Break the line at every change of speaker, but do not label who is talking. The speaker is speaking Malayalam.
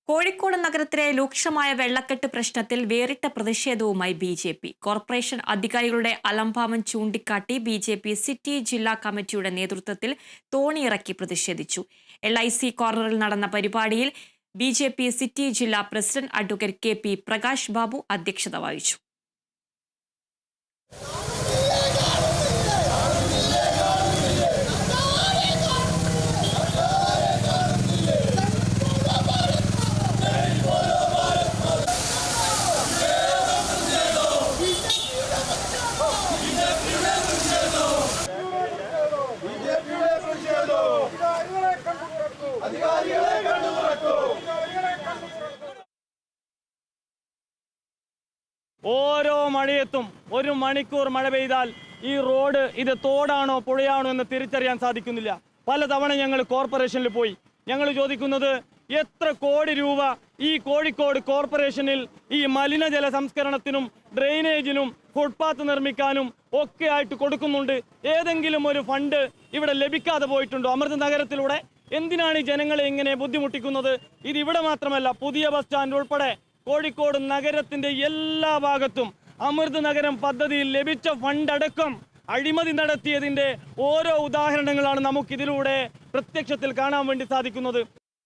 കോഴിക്കോട് നഗരത്തിലെ രൂക്ഷമായ വെള്ളക്കെട്ട് പ്രശ്നത്തിൽ വേറിട്ട പ്രതിഷേധവുമായി ബി.ജെ.പി. കോർപ്പറേഷൻ അധികാരികളുടെ അലംഭാവം ചൂണ്ടിക്കാട്ടി ബി.ജെ.പി. സിറ്റി ജില്ലാ കമ്മിറ്റിയുടെ നേതൃത്വത്തിൽ തോണിയിറക്കി പ്രതിഷേധിച്ചു. LIC കോർണറിൽ നടന്ന പരിപാടിയിൽ ബി.ജെ.പി. സിറ്റി ജില്ലാ president advocate K P. Prakash Babu അധ്യക്ഷത വഹിച്ചു.
ഓരോ മഴയത്തും ഒരു മണിക്കൂർ മഴ പെയ്താൽ ഈ റോഡ് ഇത് തോടാണോ പുഴയാണോ എന്ന് തിരിച്ചറിയാൻ സാധിക്കുന്നില്ല. പലതവണ ഞങ്ങൾ കോർപ്പറേഷനിൽ പോയി. ഞങ്ങൾ ചോദിക്കുന്നത് എത്ര കോടി രൂപ ഈ കോഴിക്കോട് കോർപ്പറേഷനിൽ ഈ മലിനജല സംസ്കരണത്തിനും ഡ്രെയിനേജിനും ഫുട്പാത്ത് നിർമ്മിക്കാനും ഒക്കെ ആയിട്ട് കൊടുക്കുന്നുണ്ട്. ഏതെങ്കിലും ഒരു ഫണ്ട് ഇവിടെ ലഭിക്കാതെ പോയിട്ടുണ്ടോ? അമൃത് നഗരത്തിലൂടെ എന്തിനാണ് ഈ ജനങ്ങളെ ഇങ്ങനെ ബുദ്ധിമുട്ടിക്കുന്നത്? ഇതിവിടെ മാത്രമല്ല, പുതിയ ബസ് സ്റ്റാൻഡ് ഉൾപ്പെടെ കോഴിക്കോട് നഗരത്തിന്റെ എല്ലാ ഭാഗത്തും അമൃത് നഗരം പദ്ധതിയിൽ ലഭിച്ച ഫണ്ടടക്കം അഴിമതി നടത്തിയതിന്റെ ഓരോ ഉദാഹരണങ്ങളാണ് നമുക്കിതിലൂടെ പ്രത്യക്ഷത്തിൽ കാണാൻ വേണ്ടി സാധിക്കുന്നത്.